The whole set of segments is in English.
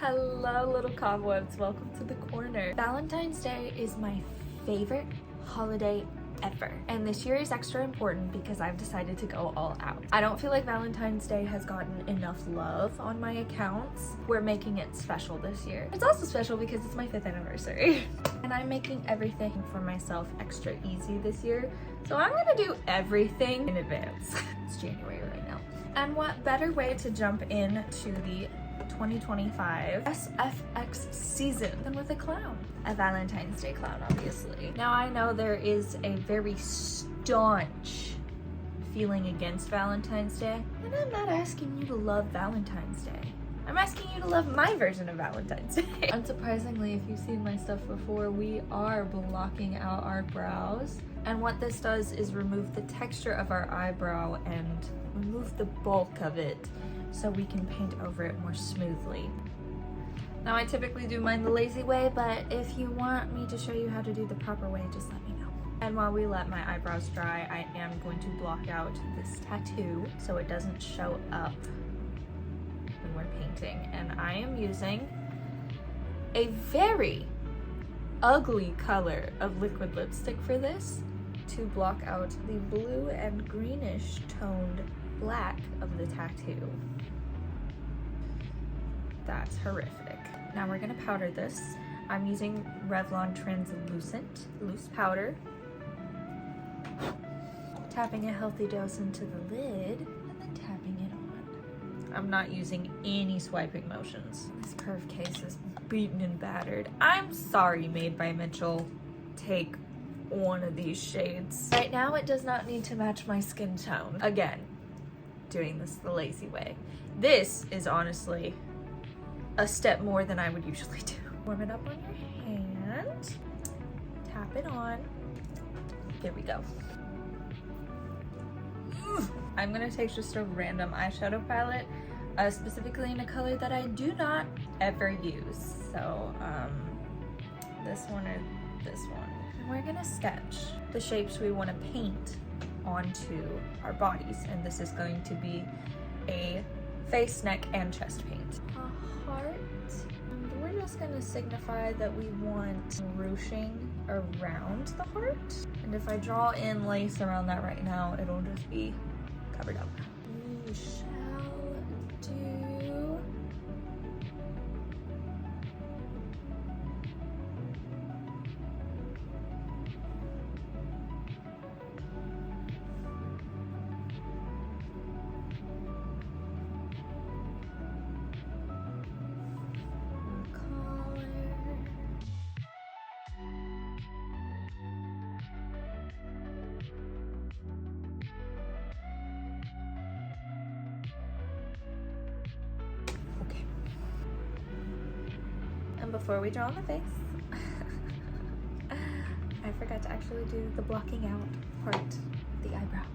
Hello little cobwebs, welcome to the corner. Valentine's Day is my favorite holiday ever, and this year is extra important because I've decided to go all out. I don't feel like Valentine's Day has gotten enough love on my accounts. We're making it special this year. It's also special because it's my 5th anniversary and I'm making everything for myself extra easy this year, so I'm gonna do everything in advance. It's January right now, and what better way to jump into the 2025 SFX season than with a clown. A Valentine's Day clown, obviously. Now I know there is a very staunch feeling against Valentine's Day, and I'm not asking you to love Valentine's Day. I'm asking you to love my version of Valentine's Day. Unsurprisingly, if you've seen my stuff before, we are blocking out our brows. And what this does is remove the texture of our eyebrow and remove the bulk of it, so we can paint over it more smoothly. Now I typically do mine the lazy way, but if you want me to show you how to do the proper way, just let me know. And while we let my eyebrows dry, I am going to block out this tattoo so it doesn't show up when we're painting. And I am using a very ugly color of liquid lipstick for this to block out the blue and greenish toned black of the tattoo. That's horrific. Now we're gonna powder this. I'm using Revlon Translucent Loose Powder. Tapping a healthy dose into the lid and then tapping it on. I'm not using any swiping motions. This curved case is beaten and battered. I'm sorry, Made by Mitchell. Take one of these shades. Right now it does not need to match my skin tone. Again, doing this the lazy way. This is honestly a step more than I would usually do. Warm it up on your hand, tap it on. There we go. I'm gonna take just a random eyeshadow palette, specifically in a color that I do not ever use. So this one or this one. And we're gonna sketch the shapes we wanna paint onto our bodies, and this is going to be a face, neck, and chest paint. A heart, and we're just going to signify that we want ruching around the heart, and if I draw in lace around that right now, it'll just be covered up. We shall do before we draw on the face. I forgot to actually do the blocking out part, the eyebrow.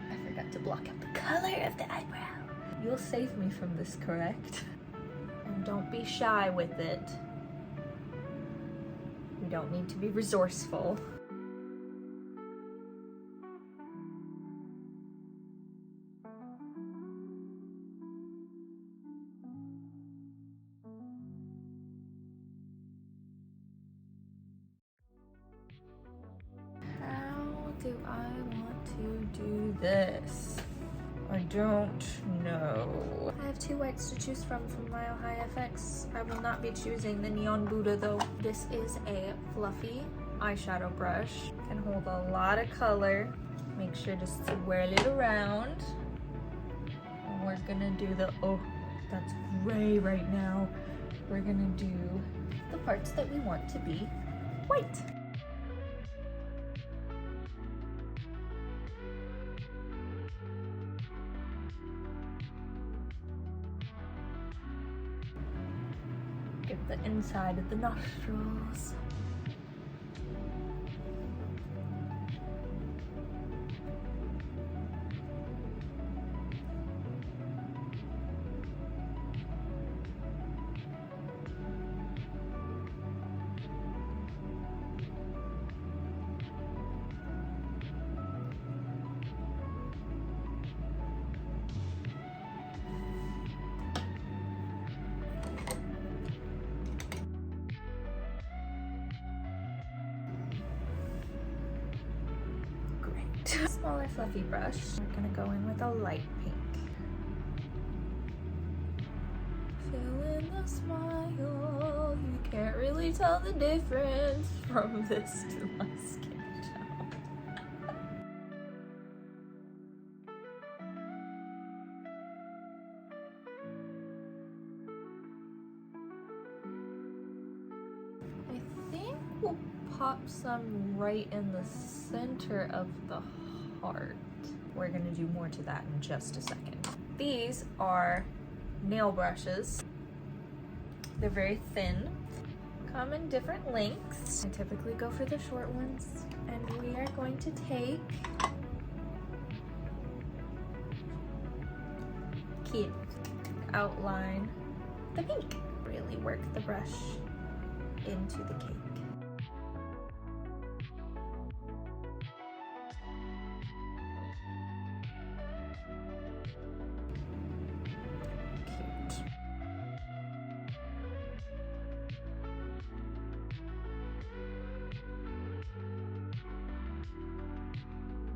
I forgot to block out the color of the eyebrow. You'll save me from this, correct? And don't be shy with it. We don't need to be resourceful. Do I want to do this? I don't know. I have 2 whites to choose from Mile High FX. I will not be choosing the Neon Buddha though. This is a fluffy eyeshadow brush. Can hold a lot of color. Make sure just to swirl it around. And we're gonna do the, oh, that's gray right now. We're gonna do the parts that we want to be white. Give the inside of the nostrils. smaller fluffy brush. We're gonna go in with a light pink. Fill in the smile. You can't really tell the difference from this to my skin tone. I think we'll pop some right in the center of the heart. We're gonna do more to that in just a second. These are nail brushes. They're very thin, come in different lengths. I typically go for the short ones, and we are going to take Kid outline the pink. Really work the brush into the cake.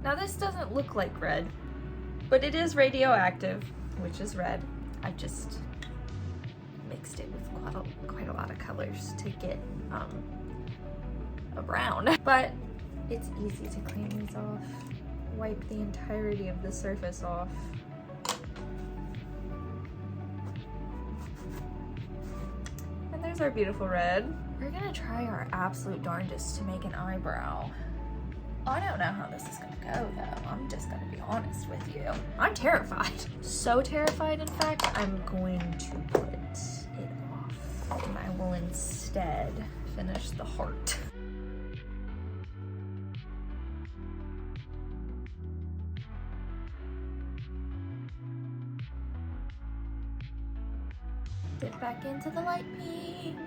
Now this doesn't look like red, but it is radioactive, which is red. I've just mixed it with quite a lot of colors to get a brown. But it's easy to clean these off. Wipe the entirety of the surface off. And there's our beautiful red. We're gonna try our absolute darndest to make an eyebrow. I don't know how this is gonna go though. I'm just gonna be honest with you. I'm terrified. So terrified, in fact, I'm going to put it off. And I will instead finish the heart. Dip back into the light pink.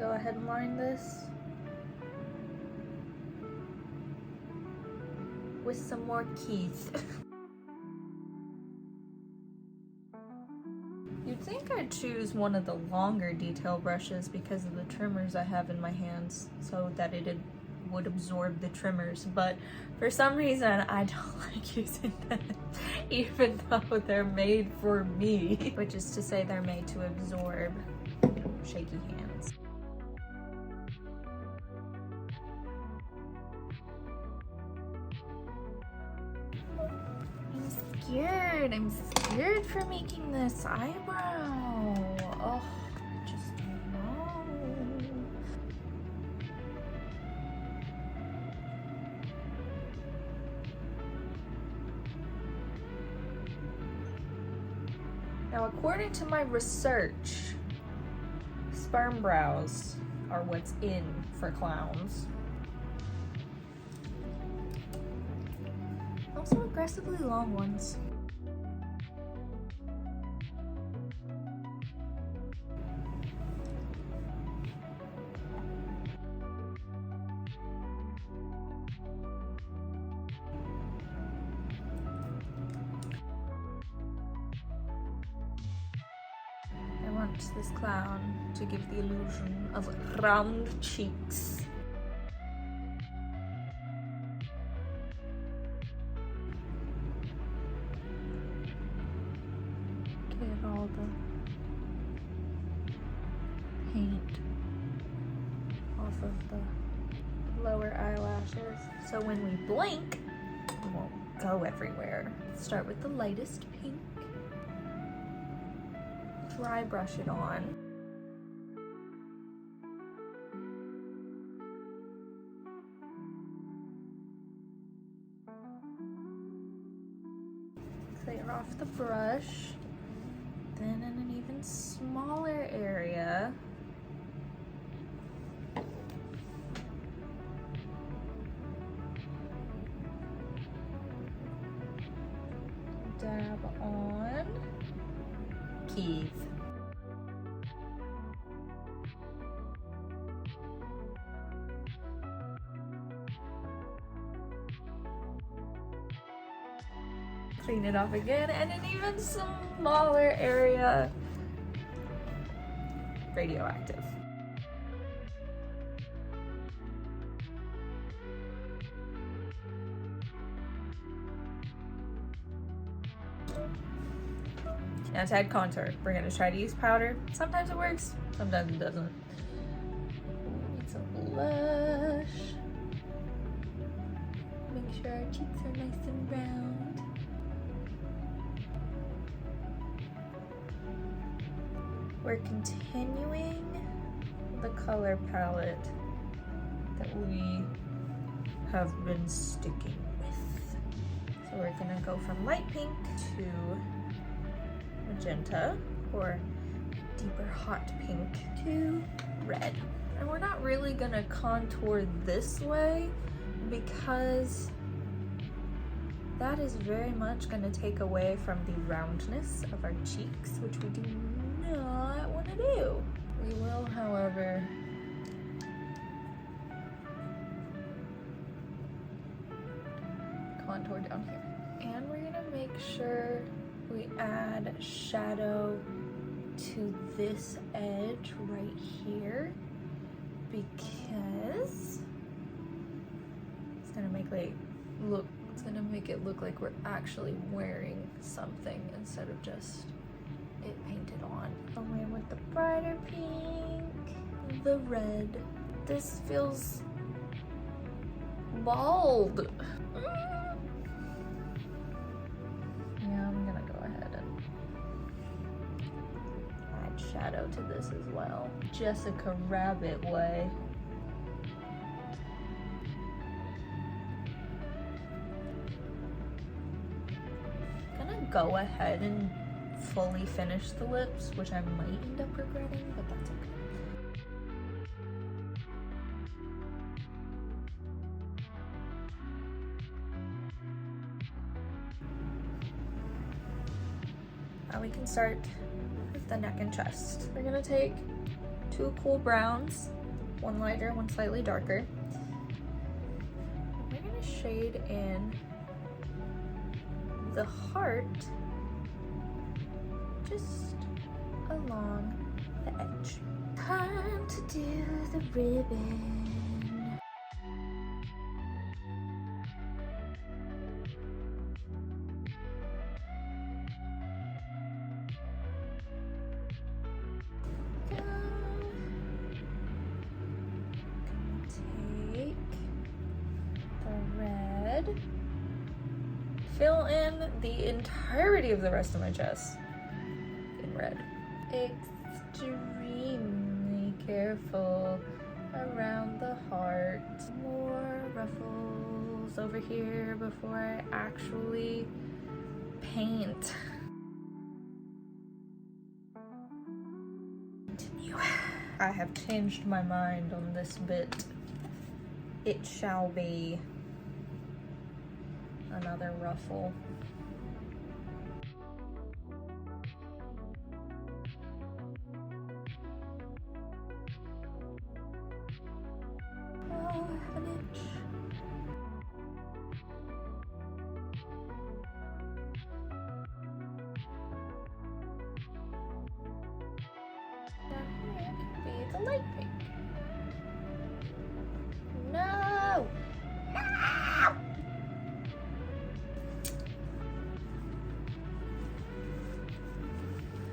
Go ahead and line this with some more Keith. You'd think I'd choose one of the longer detail brushes because of the trimmers I have in my hands, so that it would absorb the trimmers, but for some reason I don't like using them, even though they're made for me, which is to say they're made to absorb shaky hands. I'm scared for making this eyebrow. Oh, I just don't know. Now, according to my research, sperm brows are what's in for clowns. Also aggressively long ones. I want this clown to give the illusion of round cheeks. Get all the paint off of the lower eyelashes, so when we blink, it won't go everywhere. Start with the lightest pink. Dry brush it on. Clear off the brush. Then in an even smaller area, dab on Keith. Clean it off again, and an even smaller area, radioactive. Now to add contour, we're gonna try to use powder. Sometimes it works, sometimes it doesn't. Need some blush. Make sure our cheeks are nice and round. We're continuing the color palette that we have been sticking with. So we're gonna go from light pink to magenta, or deeper hot pink to red. And we're not really gonna contour this way because that is very much gonna take away from the roundness of our cheeks, which we do not want to do. We will, however, contour down here. And we're gonna make sure we add shadow to this edge right here because it's gonna make it look like we're actually wearing something instead of just it painted on. Away with the brighter pink, the red. This feels bald. Yeah, I'm gonna go ahead and add shadow to this as well. Jessica Rabbit way. Gonna go ahead and fully finish the lips, which I might end up regretting, but that's okay. Now we can start with the neck and chest. We're gonna take two cool browns, one lighter, one slightly darker. We're gonna shade in the heart just along the edge. Time to do the ribbon. Take the red. Fill in the entirety of the rest of my chest in red. Extremely careful around the heart. More ruffles over here before I actually paint. Continue. I have changed my mind on this bit. It shall be another ruffle. Oh, an inch. Down here can be the light pink. No! No!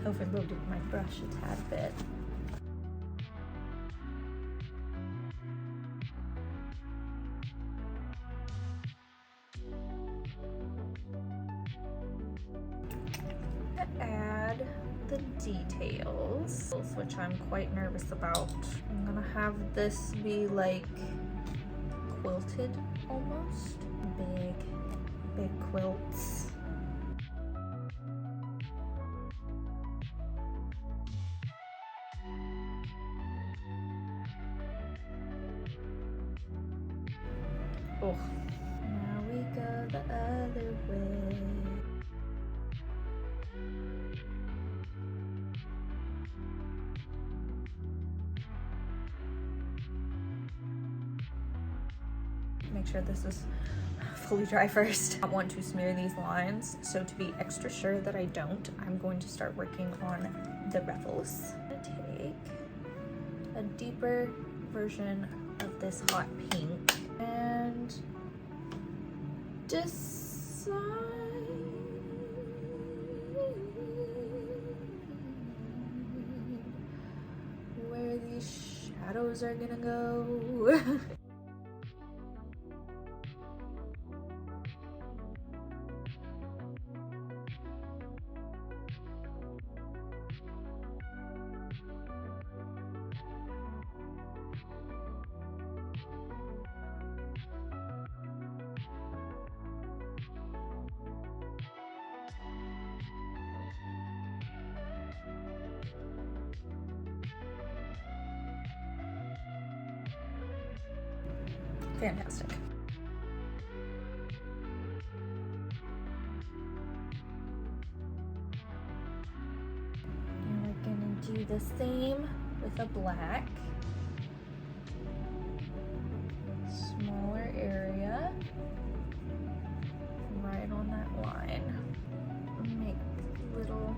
Overloaded my brush a tad bit. Add the details, which I'm quite nervous about. I'm gonna have this be like quilted almost. Big quilts. Oh, now we go the other way. Make sure this is fully dry first. I want to smear these lines, so to be extra sure that I don't, I'm going to start working on the ruffles. I'm gonna take a deeper version of this hot pink and decide those are gonna go. Fantastic. And we're gonna do the same with a black. Smaller area. Right on that line. Make little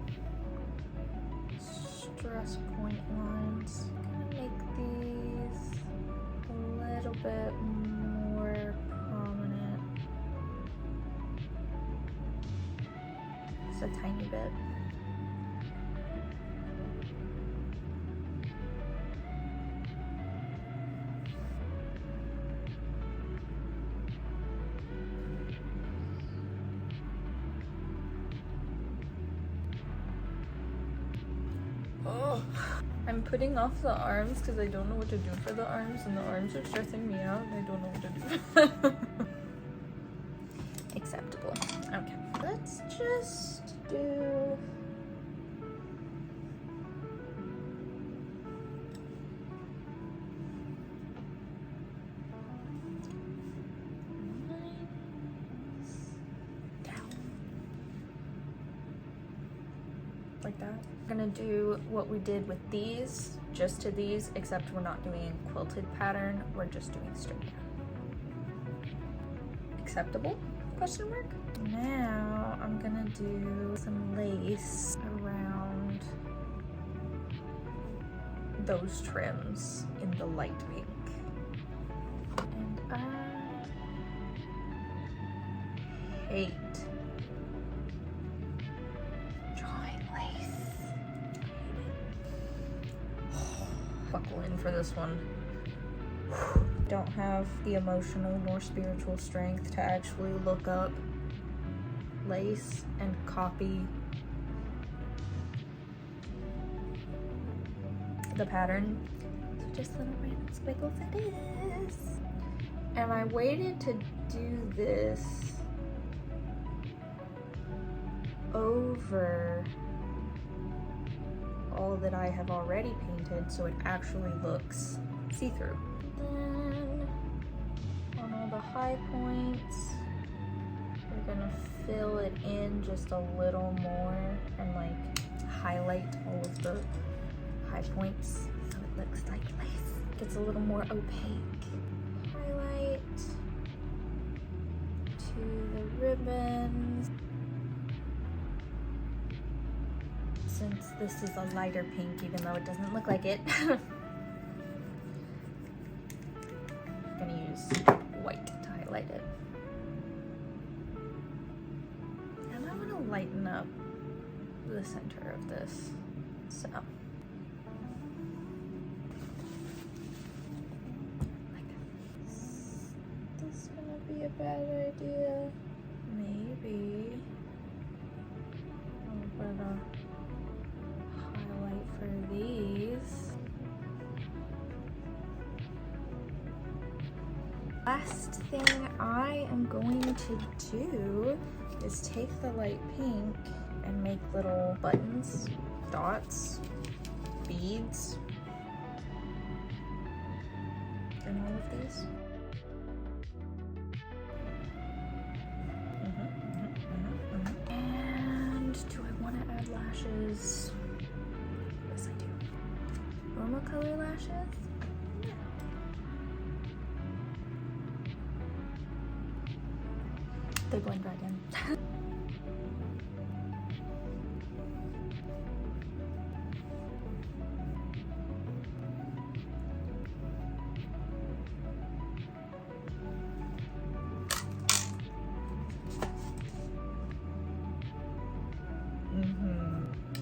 stress point lines. Gonna make these a little bit more prominent. Just a tiny bit. Oh. I'm putting off the arms because I don't know what to do for the arms, and the arms are stressing me out and I don't know what to do. Acceptable. Okay, let's just do down. Like that. We're gonna do what we did with these, just to these, except we're not doing a quilted pattern, we're just doing straight down. Acceptable? Question mark? Now I'm gonna do some lace around those trims in the light pink. And I hate buckle in for this one. Don't have the emotional nor spiritual strength to actually look up lace and copy the pattern. So just little random squiggles it is. And I waited to do this over all that I have already painted so it actually looks see-through. Then on all the high points, we're gonna fill it in just a little more and like highlight all of the high points so it looks like lace. Gets a little more opaque. Highlight to the ribbons. Since this is a lighter pink, even though it doesn't look like it, I'm gonna use white to highlight it. And I want to lighten up the center of this, so. Like that. Is this gonna be a bad idea? Maybe. I'll put a highlight for these. Last thing I am going to do is take the light pink and make little buttons, dots, beads, and all of these. And do I want to add lashes? Yes, I do. Normal color lashes? Yeah. They blend right in.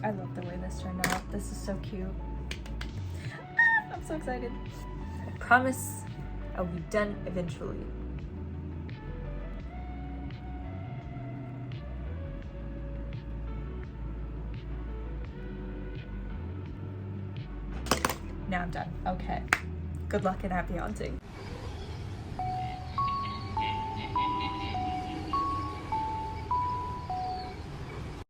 I love the way this turned out. This is so cute. I'm so excited. promise I'll be done eventually. Now I'm done. Okay. Good luck and happy haunting.